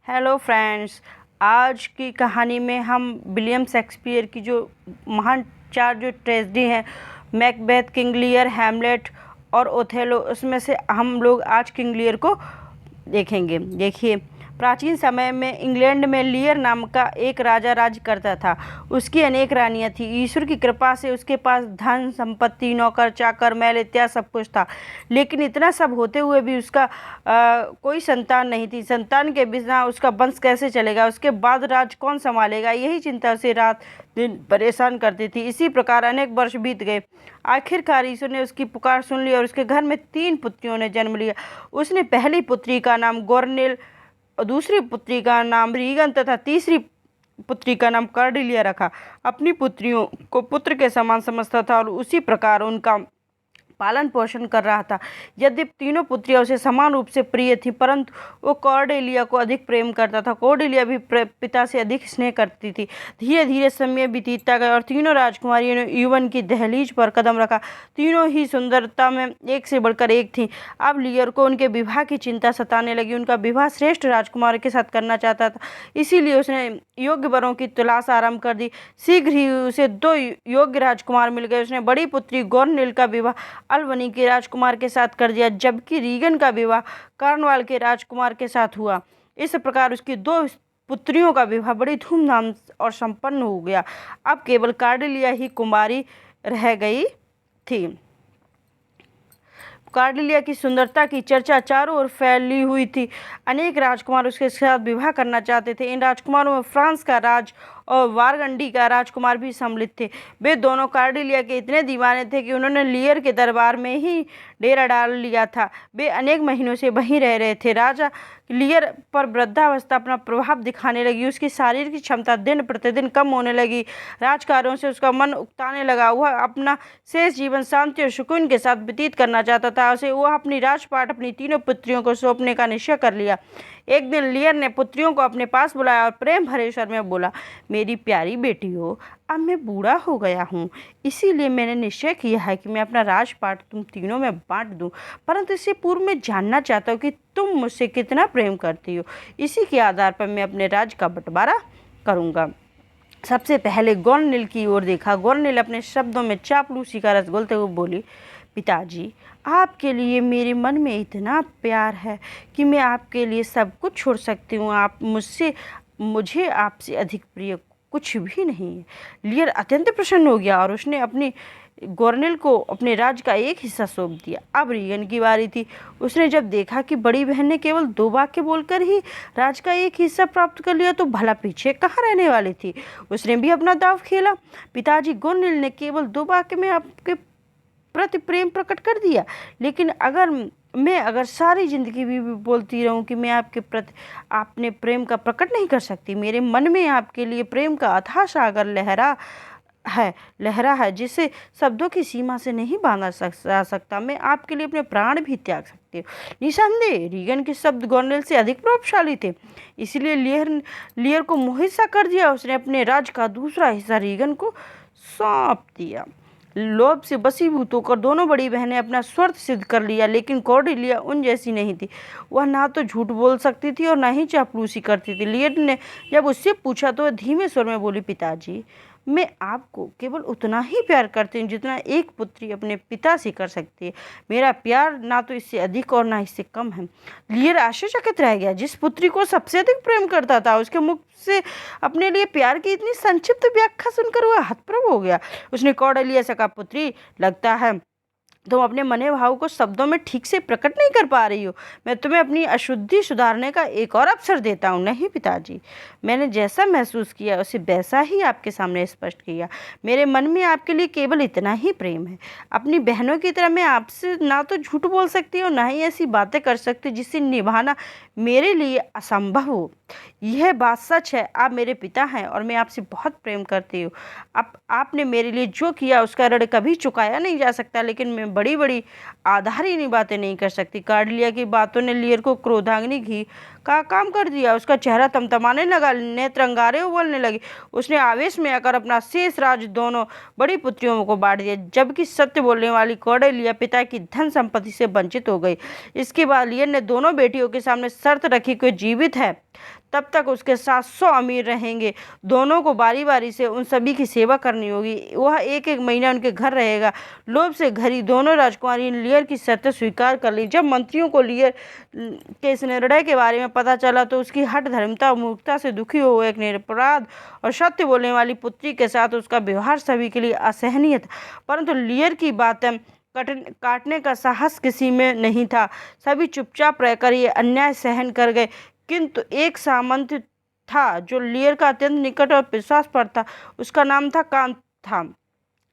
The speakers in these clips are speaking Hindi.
Hello friends. आज की कहानी में हम विलियम शेक्सपियर की जो महान चार जो ट्रेजेडी हैं, मैकबेथ, किंग लियर, हैमलेट और ओथेलो, उसमें से हम लोग आज किंग लियर को देखेंगे। देखिए, प्राचीन समय में इंग्लैंड में लियर नाम का एक राजा राज करता था। उसकी अनेक रानियां थी। ईश्वर की कृपा से उसके पास धन संपत्ति, नौकर चाकर, महल इत्यादि सब कुछ था। लेकिन इतना सब होते हुए भी उसका कोई संतान नहीं थी। संतान के बिना उसका वंश कैसे चलेगा? उसके बाद राज कौन संभालेगा? यही चिंता उसे रात दिन परेशान करती थी। इसी प्रकार अनेक वर्ष बीत गए। आखिरकार ईश्वर ने उसकी पुकार सुन ली और उसके घर में 3 पुत्रियों ने जन्म लिया। उसने पहली पुत्री का नाम गोरनेल, दूसरी पुत्री का नाम रीगन तथा तीसरी पुत्री का नाम कार्डिलिया रखा। अपनी पुत्रियों को पुत्र के समान समझता था और उसी प्रकार उनका पालन पोषण कर रहा था। यद्यपि तीनों पुत्रियां उसे समान रूप से प्रिय थीं, परंतु वो कॉर्डेलिया को अधिक प्रेम करता था। कॉर्डेलिया भी पिता से अधिक स्नेह करती थी। धीरे धीरे समय बीतता गया और तीनों राजकुमारियों ने यौवन की दहलीज पर कदम रखा। तीनों ही सुंदरता में एक से बढ़कर एक थीं। अब लियर को उनके विवाह की चिंता सताने लगी। उनका विवाह श्रेष्ठ राजकुमार के साथ करना चाहता था, इसीलिए उसने योग्य वरों की तलाश आरंभ कर दी। शीघ्र ही उसे 2 योग्य राजकुमार मिल गए। उसने बड़ी पुत्री गोरनेल का विवाह अल्बनी के राजकुमार के साथ कर दिया, जबकि रीगन का विवाह कार्नवाल के राजकुमार के साथ हुआ। इस प्रकार उसकी 2 पुत्रियों का विवाह बड़ी धूमधाम और संपन्न हो गया। अब केवल कार्डेलिया ही कुमारी रह गई थी। कार्डेलिया की सुंदरता की चर्चा चारों ओर फैली हुई थी। अनेक राजकुमार उसके साथ विवाह करना चाहते थे। इन राजकुमारों में फ्रांस का राज और वारगंडी का राजकुमार भी सम्मिलित थे। वे दोनों कार्डेलिया के इतने दीवाने थे कि उन्होंने लियर के दरबार में ही डेरा डाल लिया था। वे अनेक महीनों से वहीं रह रहे थे। राजा लियर पर वृद्धावस्था अपना प्रभाव दिखाने लगी। उसकी शारीरिक क्षमता दिन प्रतिदिन कम होने लगी। राजकार्यों से उसका मन उकताने लगा। वह अपना शेष जीवन शांति और सुकून के साथ व्यतीत करना चाहता था। वह अपनी राजपाट अपनी तीनों पुत्रियों को सौंपने का निश्चय कर लिया। एक दिन लियर ने पुत्रियों को अपने पास बुलाया और प्रेम भरे स्वर में बोला, मेरी प्यारी बेटी हो, अब मैं बूढ़ा हो गया हूँ, इसीलिए मैंने निश्चय किया है कि मैं अपना राजपाट तुम तीनों में बांट दूं। परंतु इससे पूर्व मैं जानना चाहता हूँ कि तुम मुझसे कितना प्रेम करती हो। इसी के आधार पर मैं अपने राज का बंटवारा करूँगा। सबसे पहले गोरनेल की ओर देखा। गोरनेल अपने शब्दों में चापलूसी का रस घोलते हुए बोली, पिताजी, आपके लिए मेरे मन में इतना प्यार है कि मैं आपके लिए सब कुछ छोड़ सकती हूँ। आप मुझे आपसे अधिक प्रिय कुछ भी नहीं है। लियर अत्यंत प्रसन्न हो गया और उसने अपनी गोरनेल को अपने राज का एक हिस्सा सौंप दिया। अब रीगन की बारी थी। उसने जब देखा कि बड़ी बहन ने केवल 2 वाक्य बोलकर ही राज का एक हिस्सा प्राप्त कर लिया, तो भला पीछे कहाँ रहने वाली थी। उसने भी अपना दांव खेला। पिताजी, गोरनेल ने केवल 2 वाक्य में आपके प्रति प्रेम प्रकट कर दिया, लेकिन अगर सारी जिंदगी भी बोलती रहूं कि मैं आपके प्रति आपने प्रेम का प्रकट नहीं कर सकती। मेरे मन में आपके लिए प्रेम का अथाह सागर लहरा है जिसे शब्दों की सीमा से नहीं बांधा जा सकता। मैं आपके लिए अपने प्राण भी त्याग सकती हूँ। निसंदेह रीगन के शब्द गोरनेल से अधिक प्रभावशाली थे, इसलिए लियर को मोहित सा कर दिया। उसने अपने राज का दूसरा हिस्सा रीगन को सौंप दिया। लोभ से वशीभूत होकर दोनों बड़ी बहनें अपना स्वार्थ सिद्ध कर लिया, लेकिन कॉर्डेलिया उन जैसी नहीं थी। वह ना तो झूठ बोल सकती थी और ना ही चापलूसी करती थी। लियर ने जब उससे पूछा तो वह धीमे स्वर में बोली, पिताजी, मैं आपको केवल उतना ही प्यार करती हूँ जितना एक पुत्री अपने पिता से कर सकती है। मेरा प्यार ना तो इससे अधिक और ना इससे कम है। लियर आश्चर्यचकित रह गया। जिस पुत्री को सबसे अधिक प्रेम करता था, उसके मुख से अपने लिए प्यार की इतनी संक्षिप्त व्याख्या सुनकर वह हतप्रभ हो गया। उसने कॉर्डेलिया से कहा, पुत्री, लगता है तुम अपने मने भाव को शब्दों में ठीक से प्रकट नहीं कर पा रही हो। मैं तुम्हें अपनी अशुद्धि सुधारने का एक और अवसर देता हूँ। नहीं पिताजी, मैंने जैसा महसूस किया उसे वैसा ही आपके सामने स्पष्ट किया। मेरे मन में आपके लिए केवल इतना ही प्रेम है। अपनी बहनों की तरह मैं आपसे ना तो झूठ बोल सकती हूँ, ना ही ऐसी बातें कर सकती जिसे निभाना मेरे लिए असंभव हो। यह बात सच है, आप मेरे पिता हैं और मैं आपसे बहुत प्रेम करती हूँ। आपने मेरे लिए जो किया उसका ऋण कभी चुकाया नहीं जा सकता, लेकिन मैं बड़ी बड़ी आधारहीन बातें नहीं कर सकती। कार्डेलिया की बातों ने लियर को क्रोधाग्नि घी का काम कर दिया। उसका चेहरा तमतमाने लगा, नेत्र अंगारे उबलने लगे। उसने आवेश में आकर अपना शेष राज दोनों बड़ी पुत्रियों को बांट दिया, जबकि सत्य बोलने वाली कॉर्डेलिया पिता की धन संपत्ति से वंचित हो गई। इसके बाद लियर ने दोनों बेटियों के सामने शर्त रखी कि जीवित है तब तक उसके साथ 100 अमीर रहेंगे। दोनों को बारी बारी से उन सभी की सेवा करनी होगी। वह एक एक महीना उनके घर रहेगा। लोभ से घरी दोनों राजकुमारी ने लियर की शर्तें स्वीकार कर ली। जब मंत्रियों को लियर के इस निर्णय के बारे में पता चला तो उसकी हठ धर्मिता और मूर्खता से दुखी हो एक निरपराध और सत्य बोलने वाली पुत्री के साथ उसका व्यवहार सभी के लिए असहनीय था। परंतु लियर की बातें काटने का साहस किसी में नहीं था। सभी चुपचाप रहकर ये अन्याय सहन कर गए। किंतु एक सामंत था जो लियर का अत्यंत निकट और विश्वासपात्र था। उसका नाम था कांत था।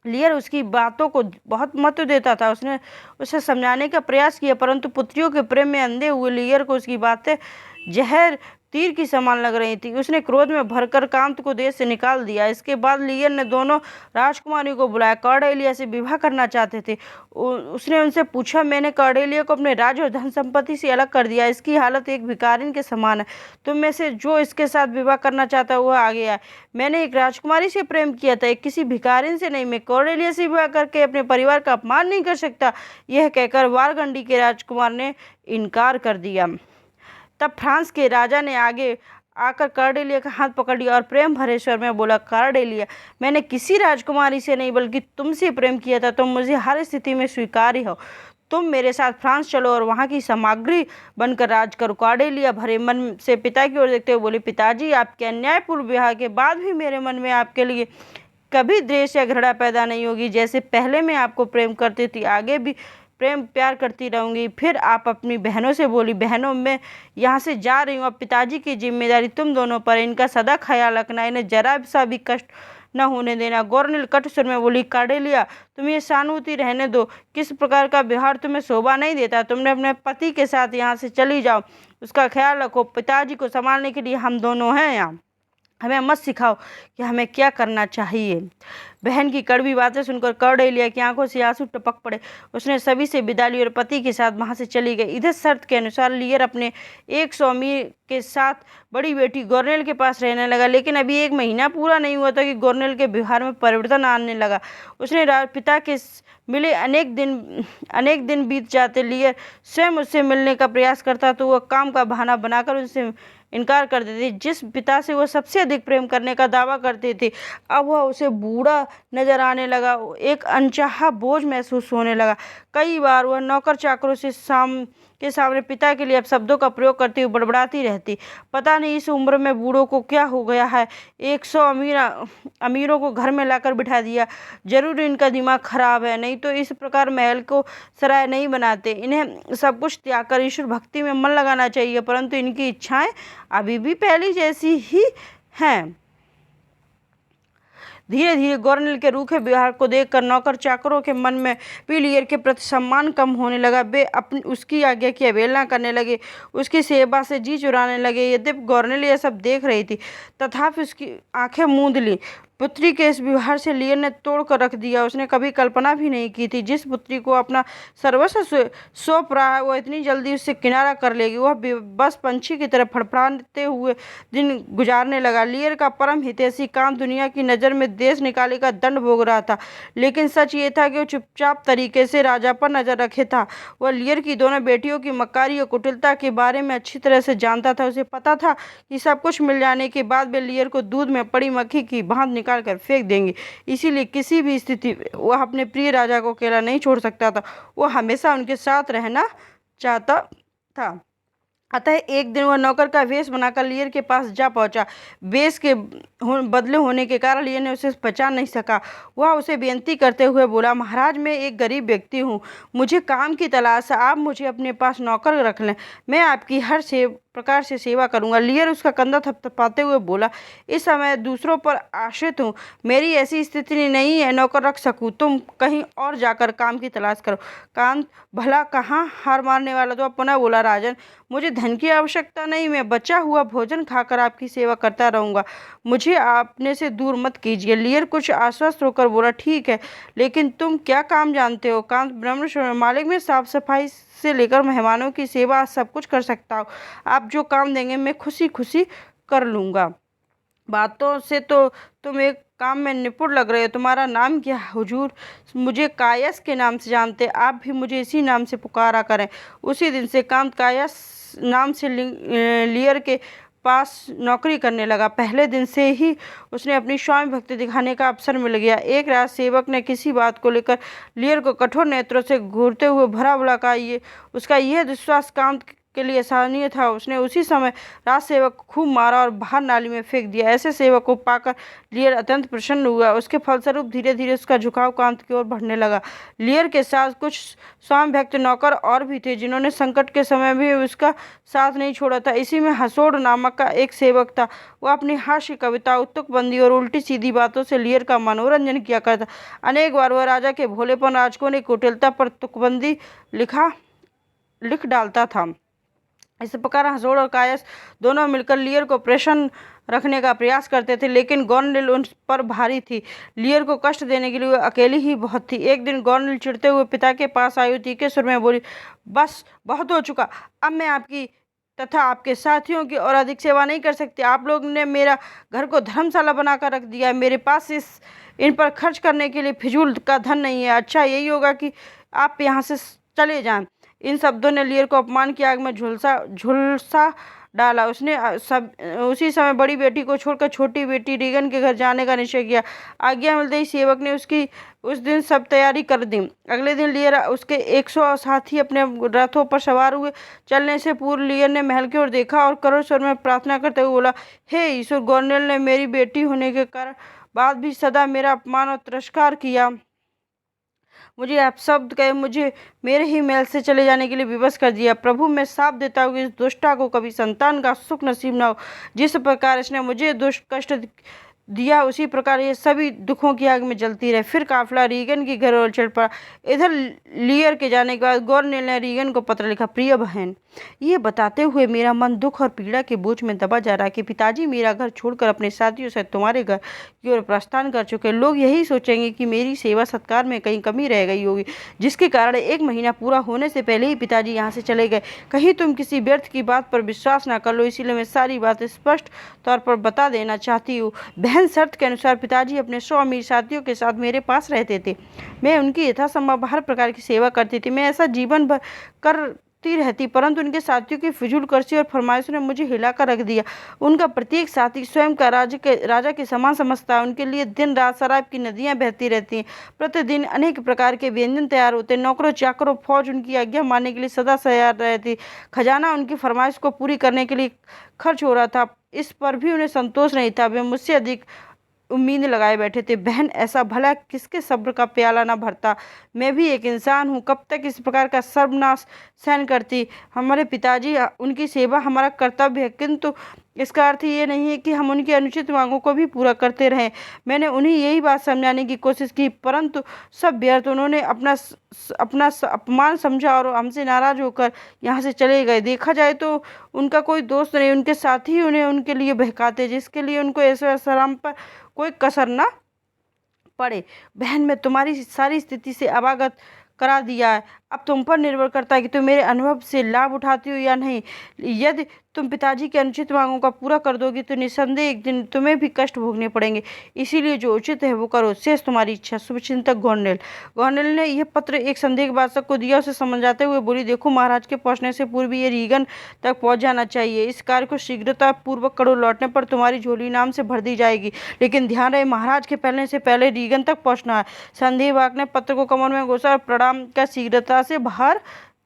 लियर उसकी बातों को बहुत महत्व देता था। उसने उसे समझाने का प्रयास किया, परंतु पुत्रियों के प्रेम में अंधे हुए लियर को उसकी बातें जहर तीर की समान लग रही थी। उसने क्रोध में भरकर कांत को देश से निकाल दिया। इसके बाद लियर ने दोनों राजकुमारियों को बुलाया। कॉर्डेलिया से विवाह करना चाहते थे। उसने उनसे पूछा, मैंने कॉर्डेलिया को अपने राज्य और धन संपत्ति से अलग कर दिया। इसकी हालत एक भिखारिन के समान है। तुम में से जो इसके साथ विवाह करना चाहता है वह आगे आए। मैंने एक राजकुमारी से प्रेम किया था, एक किसी भिखारिन से नहीं। मैं कॉर्डेलिया से विवाह करके अपने परिवार का अपमान नहीं कर सकता। यह कहकर वारगंडी के राजकुमार ने इनकार कर दिया। तब फ्रांस के राजा ने आगे आकर कॉर्डेलिया का हाथ पकड़ लिया और प्रेम भरे स्वर में बोला, कॉर्डेलिया, मैंने किसी राजकुमारी से नहीं बल्कि तुमसे प्रेम किया था। तुम मुझे हर स्थिति में स्वीकार्य हो। तुम मेरे साथ फ्रांस चलो और वहाँ की सामग्री बनकर राज करो। कॉर्डेलिया भरे मन से पिता की ओर देखते हुए बोली, पिताजी, आपके अन्यायपूर्ण विवाह के बाद भी मेरे मन में आपके लिए कभी द्वेष या घृणा पैदा नहीं होगी। जैसे पहले मैं आपको प्रेम करती थी, आगे भी प्रेम प्यार करती रहूंगी। फिर आप अपनी बहनों से बोली, बहनों, मैं यहाँ से जा रही हूँ। अब पिताजी की जिम्मेदारी तुम दोनों पर। इनका सदा ख्याल रखना, इन्हें जरा सा भी कष्ट न होने देना। गवर्नर कट सुर में बोली, कॉर्डेलिया, तुम ये सहानुभूति रहने दो। किस प्रकार का व्यवहार तुम्हें शोभा नहीं देता। तुमने अपने पति के साथ यहाँ से चली जाओ। उसका ख्याल रखो। पिताजी को संभालने के लिए हम दोनों हैं यहाँ। हमें मत सिखाओ कि हमें क्या करना चाहिए। बहन की कड़वी बातें सुनकर कॉर्डेलिया की आंखों से आंसू टपक पड़े। उसने सभी से विदा ली और पति के साथ वहां से चली गई। इधर शर्त के अनुसार लियर अपने 100 अमीर के साथ बड़ी बेटी गवर्नर के पास रहने लगा। लेकिन अभी 1 महीना पूरा नहीं हुआ था कि गवर्नर के व्यवहार में परिवर्तन आने लगा। उसने पिता के मिले अनेक दिन बीत जाते। लियर स्वयं उससे मिलने का प्रयास करता तो वह काम का बहाना बनाकर उनसे इनकार कर देती। जिस पिता से वह सबसे अधिक प्रेम करने का दावा करते थे, अब वह उसे बूढ़ा नजर आने लगा। एक अनचाहा बोझ महसूस होने लगा। कई बार वह नौकर चाकरों से सामने पिता के लिए अपशब्दों का प्रयोग करती हुई बड़बड़ाती रहती। पता नहीं इस उम्र में बूढ़ों को क्या हो गया है। 100 अमीरों को घर में लाकर बिठा दिया। जरूर इनका दिमाग खराब है, नहीं तो इस प्रकार महल को सराय नहीं बनाते। इन्हें सब कुछ त्याग कर ईश्वर भक्ति में मन लगाना चाहिए, परंतु इनकी इच्छाएं अभी भी पहली जैसी ही हैं। धीरे धीरे गवर्नर के रूखे व्यवहार को देखकर नौकर चाकरों के मन में भी लियर के प्रति सम्मान कम होने लगा। वे उसकी आज्ञा की अवहेलना करने लगे, उसकी सेवा से जी चुराने लगे। यद्यपि गवर्नर यह सब देख रही थी, तथापि उसकी आंखें मूंद ली। पुत्री के इस व्यवहार से लियर ने तोड़ कर रख दिया। उसने कभी कल्पना भी नहीं की थी जिस पुत्री को अपना सर्वस्व सौंप रहा है वह इतनी जल्दी उससे किनारा कर लेगी। वह बस पंछी की तरह फड़फड़ाते हुए दिन गुजारने लगा। लियर का परम हितैषी काम दुनिया की नज़र में देश निकाले का दंड भोग रहा था, लेकिन सच ये था कि वो चुपचाप तरीके से राजा पर नजर रखे था। वह लियर की दोनों बेटियों की मक्कारी और कुटिलता के बारे में अच्छी तरह से जानता था। उसे पता था कि सब कुछ मिल जाने के बाद वे लियर को दूध में पड़ी मक्खी की भांति निकाल कर फेंक देंगे। इसीलिए किसी भी स्थिति में वह अपने प्रिय राजा को अकेला नहीं छोड़ सकता था। वह हमेशा उनके साथ रहना चाहता था। अतः एक दिन वह नौकर का वेश बनाकर लियर के पास जा पहुंचा। वेश के बदले होने के कारण लियर ने उसे पहचान नहीं सका। वह उसे बेनती करते हुए बोला, महाराज, मैं एक गरीब व्यक्ति हूँ, मुझे काम की तलाश है। आप मुझे अपने पास नौकर रख लें, मैं आपकी हर प्रकार से सेवा करूंगा। लियर उसका कंधा थपथपाते हुए बोला, इस समय दूसरों पर आश्रित हूँ, मेरी ऐसी स्थिति नहीं है नौकर रख सकूं। तुम कहीं और जाकर काम की तलाश करो। कांत भला कहाँ हार मारने वाला तो पुनः बोला, राजन, मुझे धन की आवश्यकता नहीं, मैं बचा हुआ भोजन खाकर आपकी सेवा करता रहूंगा, मुझे अपने से दूर मत कीजिए। लियर कुछ आश्वस्त होकर बोला, ठीक है, लेकिन तुम क्या काम जानते हो? कांत ब्रह्मचर्य मालिक में साफ सफाई से लेकर मेहमानों की सेवा सब कुछ कर सकता हूँ। आप जो काम देंगे मैं खुशी खुशी कर लूँगा। बातों से तो तुम एक काम में निपुण लग रहे हो। तुम्हारा नाम क्या है? हुजूर, मुझे कायस के नाम से जानते, आप भी मुझे इसी नाम से पुकारा करें। उसी दिन से कांत कायस नाम से लियर के पास नौकरी करने लगा। पहले दिन से ही उसने अपनी स्वामी भक्ति दिखाने का अवसर मिल गया। एक रात सेवक ने किसी बात को लेकर लियर को कठोर नेत्रों से घूरते हुए भरा बुला का उसका यह विश्वास कांत के लिए सराहनीय था। उसने उसी समय राज सेवक को खूब मारा और बाहर नाली में फेंक दिया। ऐसे सेवक को पाकर लियर अत्यंत प्रसन्न हुआ। उसके फलस्वरूप धीरे धीरे उसका झुकाव कांत की ओर बढ़ने लगा। लियर के साथ कुछ स्वामी भक्त नौकर और भी थे जिन्होंने संकट के समय भी उसका साथ नहीं छोड़ा था। इसी में हसोड़ नामक का एक सेवक था। वह अपनी हास्य कविता, उत्तुकबंदी और उल्टी सीधी बातों से लियर का मनोरंजन किया करता। अनेक बार वह राजा के भोलेपन, राजकों कुटिलता पर तुकबंदी लिख डालता था। इस प्रकार हसोड़ और कायस दोनों मिलकर लियर को प्रसन्न रखने का प्रयास करते थे, लेकिन गॉर्नेल उन पर भारी थी। लियर को कष्ट देने के लिए वह अकेली ही बहुत थी। एक दिन गॉर्नेल चिढ़ते हुए पिता के पास आई, तीखे सुर में बोली, बस बहुत हो चुका, अब मैं आपकी तथा आपके साथियों की और अधिक सेवा नहीं कर सकती। आप लोग ने मेरा घर को धर्मशाला बनाकर रख दिया है। मेरे पास इन पर खर्च करने के लिए फिजूल का धन नहीं है। अच्छा यही होगा कि आप यहाँ से चले जाएं। इन शब्दों ने लियर को अपमान की आग में झुलसा डाला। उसने उसी समय बड़ी बेटी को छोड़कर छोटी बेटी रीगन के घर जाने का निश्चय किया। आज्ञा मिलते ही सेवक ने उसकी उस दिन सब तैयारी कर दी। अगले दिन लियर उसके 100 साथी अपने रथों पर सवार हुए। चलने से पूर्व लियर ने महल की ओर देखा और करुण स्वर में प्रार्थना करते हुए बोला, हे ईश्वर, गॉर्नेल ने मेरी बेटी होने के कारण बाद भी सदा मेरा अपमान और तिरस्कार किया। मुझे आप शब्द कहे मुझे मेरे ही महल से चले जाने के लिए विवश कर दिया। प्रभु मैं साफ देता हूँ कि इस दुष्टा को कभी संतान का सुख नसीब न हो। जिस प्रकार इसने मुझे दुष्ट कष्ट दिया उसी प्रकार ये सभी दुखों की आग में जलती रहे। फिर काफिला रीगन की घर ओर चल पड़ा। इधर लियर के जाने के बाद गॉर्नेल ने रीगन को पत्र लिखा, प्रिय बहन, ये बताते हुए मेरा मन दुख और पीड़ा के बोझ में दबा जा रहा है कि पिताजी मेरा घर छोड़कर अपने साथियों से तुम्हारे घर की ओर प्रस्थान कर चुके। लोग यही सोचेंगे कि मेरी सेवा सत्कार में कहीं कमी रह गई होगी, जिसके कारण 1 महीना पूरा होने से पहले ही पिताजी यहाँ से चले गए। कहीं तुम किसी व्यर्थ की बात पर विश्वास न कर लो, इसीलिए मैं सारी बात स्पष्ट तौर पर बता देना चाहती हूँ। बहन, शर्त के अनुसार पिताजी अपने 100 अमीर साथियों के साथ मेरे पास रहते थे। मैं उनकी यथासंभव हर प्रकार की सेवा करती थी। मैं ऐसा जीवन भर करती रहती, परंतु उनके साथियों की फिजूल खर्ची और फरमाइशों ने मुझे हिलाकर रख दिया। उनका प्रत्येक साथी स्वयं का राजा के समान समझता है। उनके लिए दिन रात शराब की नदियां बहती रहती हैं। प्रतिदिन अनेक प्रकार के व्यंजन तैयार होते। नौकरों चाकरों फौज उनकी आज्ञा मानने के लिए सदा तैयार रहती। खजाना उनकी फरमाइश को पूरी करने के लिए खर्च हो रहा था। इस पर भी उन्हें संतोष नहीं था। वे मुझसे अधिक उम्मीद लगाए बैठे थे। बहन, ऐसा भला किसके सब्र का प्याला न भरता। मैं भी एक इंसान हूँ, कब तक इस प्रकार का सर्वनाश सहन करती। हमारे पिताजी, उनकी सेवा हमारा कर्तव्य है, किंतु इसका अर्थ ये नहीं है कि हम उनकी अनुचित मांगों को भी पूरा करते रहें। मैंने उन्हें यही बात समझाने की कोशिश की, परंतु सब व्यर्थ। उन्होंने अपना अपमान समझा और हमसे नाराज होकर यहाँ से चले गए। देखा जाए तो उनका कोई दोस्त नहीं, उनके साथी ही उन्हें उनके लिए बहकाते, जिसके लिए उनको ऐश्वर्य पर कोई कसर न पड़े। बहन, मैं तुम्हारी सारी स्थिति से अवगत करा दिया है। अब तुम पर निर्भर करता है कि तुम मेरे अनुभव से लाभ उठाती हो या नहीं। यदि तुम पिताजी के अनुचित मांगों का पूरा कर दोगी तो निस्संदेह एक दिन तुम्हें भी कष्ट भोगने पड़ेंगे। इसीलिए जो उचित है वो करो। शेष तुम्हारी इच्छा। शुभचिंतक गॉर्नेल। गॉर्नेल ने यह पत्र एक संदेह बादशाह को दिया। उसे समझाते हुए बोली, देखो, महाराज के पहुंचने से पूर्व ये रीगन तक पहुंच जाना चाहिए। इस कार्य को शीघ्रता पूर्वक करो। लौटने पर तुम्हारी झोली नाम से भर दी जाएगी, लेकिन ध्यान रहे महाराज के पहले से पहले रीगन तक पहुँचना है। संदेहबाग ने पत्र को कमर में घुसा और प्रणाम कर शीघ्रता से बाहर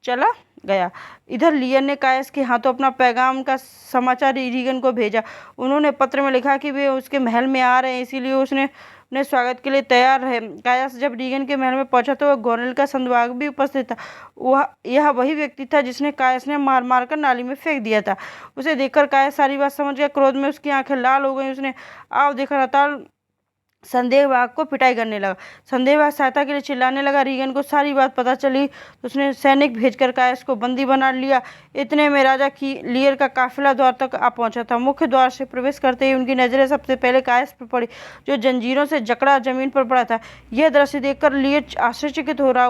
चला गया। इधर लियर ने कायस के हाथों अपना पैगाम का समाचार रीगन को भेजा। उन्होंने पत्र में लिखा कि वे उसके महल में आ रहे हैं, इसीलिए उसने स्वागत के लिए तैयार रहे। कायस जब रीगन के महल में पहुंचा तो वह गॉर्नेल का संदवाग भी उपस्थित था। यह वही व्यक्ति था जिसने कायस ने मार मार कर नाली में फेंक दिया था। उसे देखकर कायस सारी बात समझ गया। क्रोध में उसकी आंखें लाल हो गई। उसने आव देखकर हताल संदेहबाग को पिटाई करने लगा। संदेहबाग सहायता के लिए चिल्लाने लगा। रीगन को सारी बात पता चली तो उसने सैनिक भेजकर कायस को बंदी बना लिया। इतने में राजा की लियर का काफिला द्वार तक आ पहुंचा था। मुख्य द्वार से प्रवेश करते ही उनकी नजरें सबसे पहले कायस पर पड़ी, जो जंजीरों से जकड़ा जमीन पर पड़ा था। यह दृश्य देखकर लियर आश्चर्यचकित हो रहा।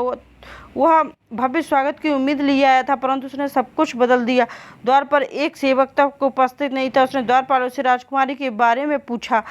वह भव्य स्वागत की उम्मीद लिए आया था, परंतु उसने सब कुछ बदल दिया। द्वार पर एक सेवक तक उपस्थित नहीं था। उसने द्वारपालों से राजकुमारी के बारे में पूछा।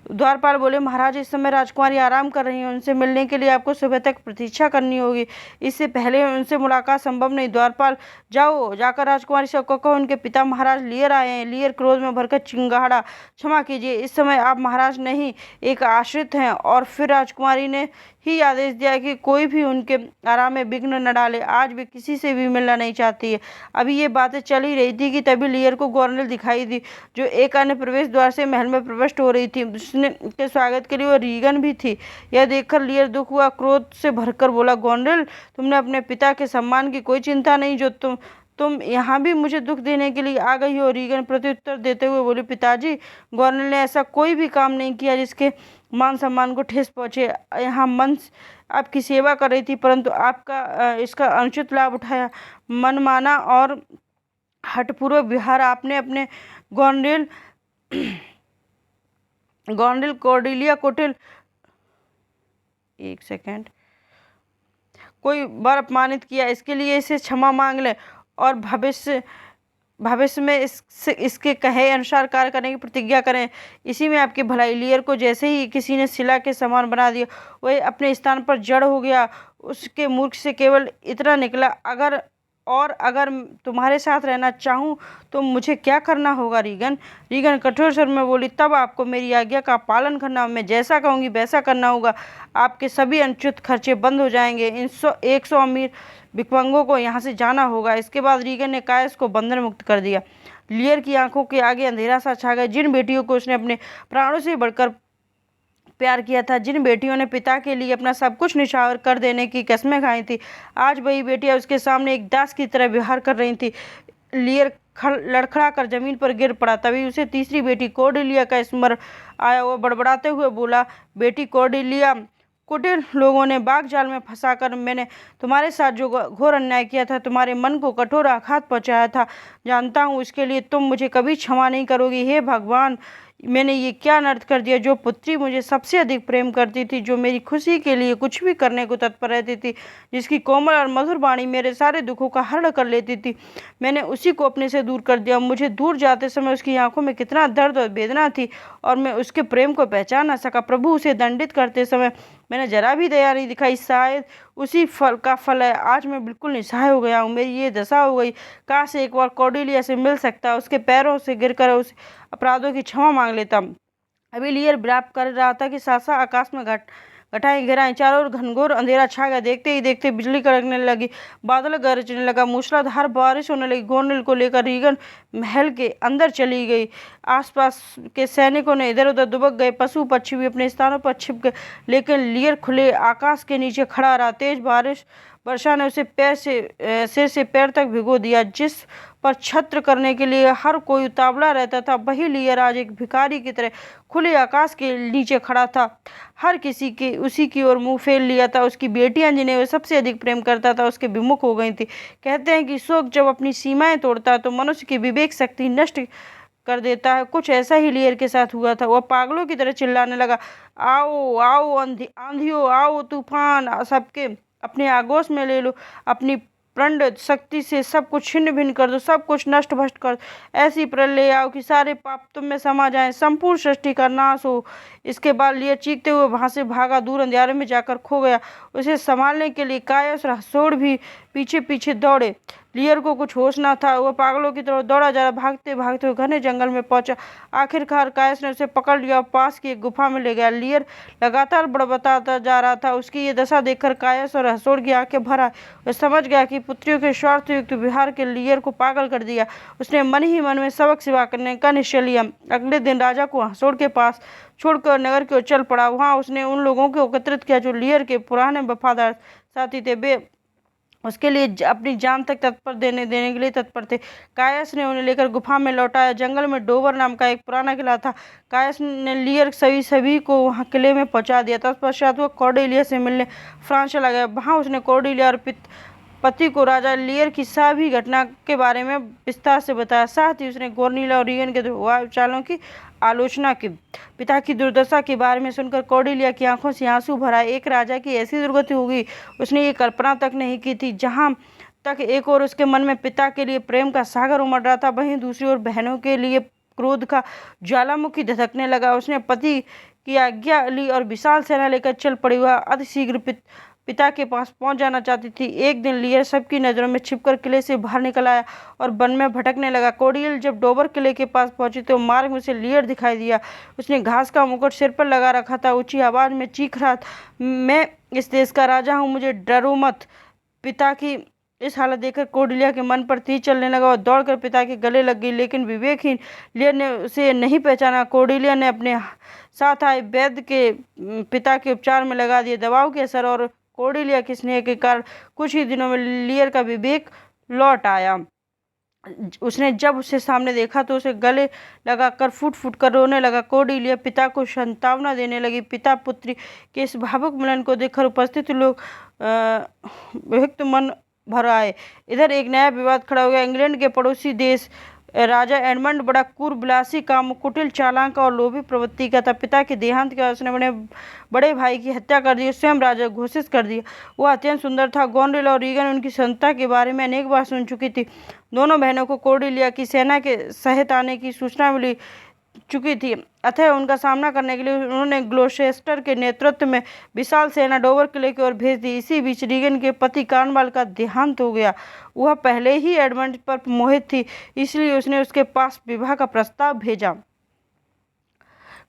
द्वारपाल बोले, महाराज इस समय राजकुमारी आराम कर रही हैं, उनसे मिलने के लिए आपको सुबह तक प्रतीक्षा करनी होगी, इससे पहले उनसे मुलाकात संभव नहीं। द्वारपाल, जाओ, जाकर राजकुमारी से कहो उनके पिता महाराज लियर आए हैं। लियर क्रोध में भरकर चिंगाड़ा, क्षमा कीजिए, इस समय आप महाराज नहीं, एक आश्रित हैं। और फिर राजकुमारी ने ही आदेश दिया कि कोई भी उनके आराम में विघ्न न डाले, आज वे किसी से भी मिलना नहीं चाहती है। अभी ये बातें चल ही रही थी कि तभी लियर को गवर्नर दिखाई दी, जो एक अन्य प्रवेश द्वार से महल में प्रविष्ट हो रही थी। उसने के स्वागत के लिए वो रीगन भी थी। यह देखकर लियर दुख हुआ, क्रोध से भरकर बोला, गवर्नर, तुमने अपने पिता के सम्मान की कोई चिंता नहीं, जो तुम यहाँ भी मुझे दुख देने के लिए आ गई हो। रीगन प्रत्युत्तर देते हुए बोली, पिताजी, गवर्नर ने ऐसा कोई भी काम नहीं किया जिसके मान सम्मान को ठेस पहुंचे। यहाँ मन आपकी सेवा कर रही थी, परंतु आपका इसका अनुचित लाभ उठाया। मनमाना और हठपूर्वक व्यवहार आपने अपने गवर्नर गवर्नर कॉर्डेलिया कोटिल, एक सेकेंड, कोई बार अपमानित किया, इसके लिए इसे क्षमा मांग ले और भविष्य में इसके कहे अनुसार कार्य करने की प्रतिज्ञा करें। इसी में आपकी भलाई। लियर को जैसे ही किसी ने शिला के समान बना दिया, वह अपने स्थान पर जड़ हो गया। उसके मुख से केवल इतना निकला, अगर तुम्हारे साथ रहना चाहूँ तो मुझे क्या करना होगा रीगन? रीगन कठोर स्वर में बोली, तब आपको मेरी आज्ञा का पालन करना, मैं जैसा कहूँगी वैसा करना होगा। आपके सभी अनुचित खर्चे बंद हो जाएंगे। इन 100 अमीर भिखमंगों को यहाँ से जाना होगा। इसके बाद रीगन ने कायस को बंधन मुक्त कर दिया। लियर की आंखों के आगे अंधेरा सा छा गया। जिन बेटियों को उसने अपने प्राणों से बढ़कर प्यार किया था, जिन बेटियों ने पिता के लिए अपना सब कुछ निछावर कर देने की कसमें खाई थी, आज वही बेटियां उसके सामने एक दास की तरह व्यवहार कर रही थी। लियर लड़खड़ा कर जमीन पर गिर पड़ा। तभी उसे तीसरी बेटी कॉर्डेलिया का स्मरण आया। वो बड़बड़ाते हुए बोला, बेटी कॉर्डेलिया, कुटिल लोगों ने बाग जाल में फंसाकर मैंने तुम्हारे साथ जो घोर अन्याय किया था, तुम्हारे मन को कठोर आघात पहुंचाया था, जानता हूँ उसके लिए तुम मुझे कभी क्षमा नहीं करोगी। हे भगवान, मैंने ये क्या अनर्थ कर दिया। जो पुत्री मुझे सबसे अधिक प्रेम करती थी, जो मेरी खुशी के लिए कुछ भी करने को तत्पर रहती थी, जिसकी कोमल और मधुर वाणी मेरे सारे दुखों का हरण कर लेती थी, मैंने उसी को अपने से दूर कर दिया। मुझे दूर जाते समय उसकी आंखों में कितना दर्द और वेदना थी और मैं उसके प्रेम को पहचान न सका। प्रभु, उसे दंडित करते समय मैंने जरा भी दया नहीं दिखाई। शायद उसी फल का फल है, आज मैं बिल्कुल निस्सहाय हो गया हूँ। मेरी ये दशा हो गई। काश एक बार कॉर्डेलिया से मिल सकता, उसके पैरों से गिरकर उस अपराधों की क्षमा मांग लेता। अभी लियर विलाप कर रहा था कि सासा आकाश में घटाएं गिराएं, चारों ओर घनघोर अंधेरा छा गया। देखते ही देखते बिजली कड़कने लगी, बादल गरजने लगा, मूसलाधार बारिश होने लगी। गवर्नर को लेकर रीगन महल के अंदर चली गई। आसपास के सैनिकों ने इधर उधर दुबक गए, पशु पक्षी भी अपने स्थानों पर छिप गए, लेकिन लियर खुले आकाश के नीचे खड़ा रहा। तेज वर्षा ने उसे सिर से पैर तक भिगो दिया। जिस पर छत्र करने के लिए हर कोई उतावला रहता था, वही लियर आज एक भिखारी की तरह खुले आकाश के नीचे खड़ा था। हर किसी के उसी की ओर मुंह फेर लिया था। उसकी बेटियां, जिन्हें वह सबसे अधिक प्रेम करता था, उसके विमुख हो गई थी। कहते हैं कि शोक जब अपनी सीमाएं तोड़ता है तो मनुष्य की विवेक शक्ति नष्ट कर देता है। कुछ ऐसा ही लियर के साथ हुआ था। वह पागलों की तरह चिल्लाने लगा, आओ आओ आंधियों, आओ तूफान, सबके अपने आगोश में ले लो, अपनी प्रचंड शक्ति से सब कुछ छिन्न भिन्न कर दो, सब कुछ नष्ट भ्रष्ट कर दो। ऐसी प्रलय आओ कि सारे पाप तुम में समा जाएं, संपूर्ण सृष्टि का नाश हो। इसके बाद लियर चीखते हुए वहां से भागा, दूर अंधेरे में जाकर खो गया। उसे संभालने के लिए कायस और हसोड़ भी पीछे पीछे दौड़े। लियर को कुछ होश न था। वह पागलों की तरह दौड़ा जा रहा, भागते भागते हुए घने जंगल में पहुंचा। आखिरकार कायस ने उसे पकड़ लिया और पास की एक गुफा में ले गया। लियर लगातार बड़बड़ाता जा रहा था। उसकी ये दशा देखकर कायस और हसोड़ की आंखें भर आई। वह समझ गया कि पुत्रियों के स्वार्थयुक्त व्यवहार के लियर को पागल कर दिया। उसने मन ही मन में सबक सिवा करने का निश्चय लिया। अगले दिन राजा को हसोड़ के पास छोड़कर नगर की ओर चल पड़ा। वहां उसने उन लोगों को एकत्रित किया जो लियर के पुराने वफादार साथी थे। वे उसके लिए अपनी जान तक तत्पर देने के लिए तत्पर थे। कायस ने उन्हें लेकर गुफा में लौटाया। जंगल में डोवर नाम का एक पुराना किला था। कायस ने लियर सभी को वहां किले में पहुंचा दिया। तत्पश्चात वह कॉर्डेलिया से मिलने फ्रांस चला गया। वहां उसने कॉर्डेलिया और पति को राजा लियर की सभी घटना के बारे में विस्तार से बताया। साथ ही उसने गोरनीला और रीगन के चालों की आलोचना की। पिता की दुर्दशा के बारे में सुनकर कॉर्डेलिया की आंखों से आंसू भर आए। एक राजा की ऐसी दुर्गति होगी, उसने ये कल्पना तक नहीं की थी। जहां तक एक और उसके मन में पिता के लिए प्रेम का सागर उमड़ रहा था, वहीं दूसरी ओर बहनों के लिए क्रोध का ज्वालामुखी धधकने लगा। उसने पति की आज्ञा ली और विशाल सेना लेकर चल पड़ी। वह अतिशीघ्र पिता के पास पहुंच जाना चाहती थी। एक दिन लियर सबकी नज़रों में छिपकर किले से बाहर निकल आया और वन में भटकने लगा। कोर्डेलिया जब डोबर किले के पास पहुंची तो मार्ग में उसे लियर दिखाई दिया। उसने घास का मुकुट सिर पर लगा रखा था, ऊंची आवाज में चीख रहा था, मैं इस देश का राजा हूँ, मुझे डरो मत। पिता की इस हालत देखकर कोर्डेलिया के मन पर तीर चलने लगा और दौड़कर पिता के गले लग गई, लेकिन विवेकहीन लियर ने उसे नहीं पहचाना। कोर्डेलिया ने अपने साथ आए वैद्य के पिता के उपचार में लगा दिए। दवाओं के असर और कोर्डेलिया के स्नेह के कारण कुछ ही दिनों में लियर का विवेक लौट आया। उसने जब उसे सामने देखा तो उसे गले लगाकर फूट फूट कर रोने लगा। कोर्डेलिया पिता को सांत्वना देने लगी। पिता पुत्री के इस भावुक मिलन को देखकर उपस्थित लोग विभक्त मन भर आए। इधर एक नया विवाद खड़ा हो गया। इंग्लैंड के पड़ोसी देश राजा एडमंड बड़ा क्रूरविलासी, कामुक, चालाक और लोभी प्रवृत्ति का था। पिता के देहांत के बाद उसने अपने बड़े भाई की हत्या कर दी, स्वयं राजा घोषित कर दिया। वह अत्यंत सुंदर था। गोनरेल और रीगन उनकी संता के बारे में अनेक बार सुन चुकी थी। दोनों बहनों को कोर्डेलिया की सेना के सहित आने की सूचना मिली चुकी थी, अतः उनका सामना करने के लिए उन्होंने ग्लोसेस्टर के नेतृत्व में विशाल सेना डोवर किले की ओर भेज दी। इसी बीच रीगन के पति कार्नवाल का देहांत हो गया। वह पहले ही एडमंड पर मोहित थी, इसलिए उसने उसके पास विवाह का प्रस्ताव भेजा।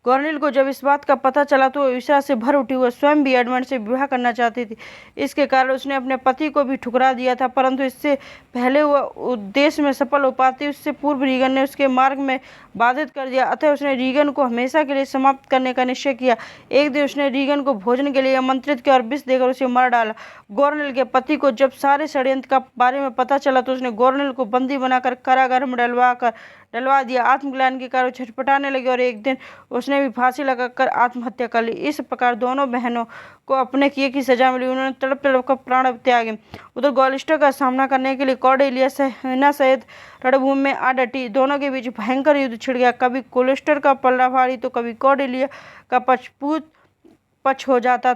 कॉर्नेल को जब इस बात का पता चला तो वह ईर्ष्या से भर उठी। वह स्वयं भी एडमंड से विवाह करना चाहती थी। इसके कारण उसने अपने पति को भी ठुकरा दिया था, परंतु इससे पहले वह उद्देश्य में सफल हो पाती उससे पूर्व रीगन ने उसके मार्ग में बाधित कर दिया, अतः उसने रीगन को हमेशा के लिए समाप्त करने का निश्चय किया। एक दिन उसने रीगन को भोजन के लिए आमंत्रित किया और विष देकर उसे मार डाला। गॉर्नेल के पति को जब सारे षड्यंत्र का बारे में पता चला तो उसने गॉर्नेल को बंदी बनाकर कारागार में डलवा दिया। आत्मग्लानि के कारण छटपटाने लगी और एक दिन उसने भी फांसी लगाकर आत्महत्या कर ली। इस प्रकार दोनों बहनों को अपने किए की सजा मिली। उन्होंने तड़प तड़प कर प्राण त्यागे। उधर गॉलिस्टर का सामना करने के लिए कोर्डेलिया सेना सहित रणभूमि में आ डटी। दोनों के बीच भयंकर युद्ध छिड़ गया। कभी कोलिस्टर का पलड़ा भारी तो कभी कोर्डेलिया का पक्ष हो जाता।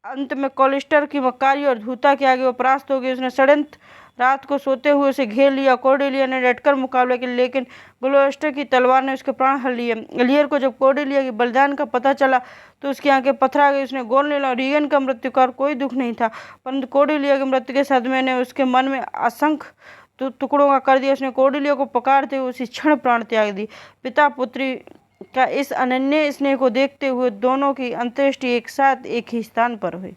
अंत में कोलिस्टर की मक्कारी और धूर्तता के आगे वो परास्त हो गई। उसने षड्यंत्र रात को सोते हुए उसे घेर लिया। कोर्डेलिया ने डटकर मुकाबला किया, लेकिन ग्लोस्टर की तलवार ने उसके प्राण हर लिए। लियर को जब कोर्डेलिया के बलिदान का पता चला तो उसकी आंखें पथरा गई। उसने गॉर्नेल और रीगन का मृत्यु का कोई दुख नहीं था, परंतु कोर्डेलिया की मृत्यु के सदमे ने उसके मन में असंख्य टुकड़ों का कर दिया। उसने कोर्डेलिया को पकड़ते हुए उसी क्षण प्राण त्याग दी। पिता पुत्री का इस अनन्य स्नेह को देखते हुए दोनों की अंत्येष्टि एक साथ एक ही स्थान पर हुई।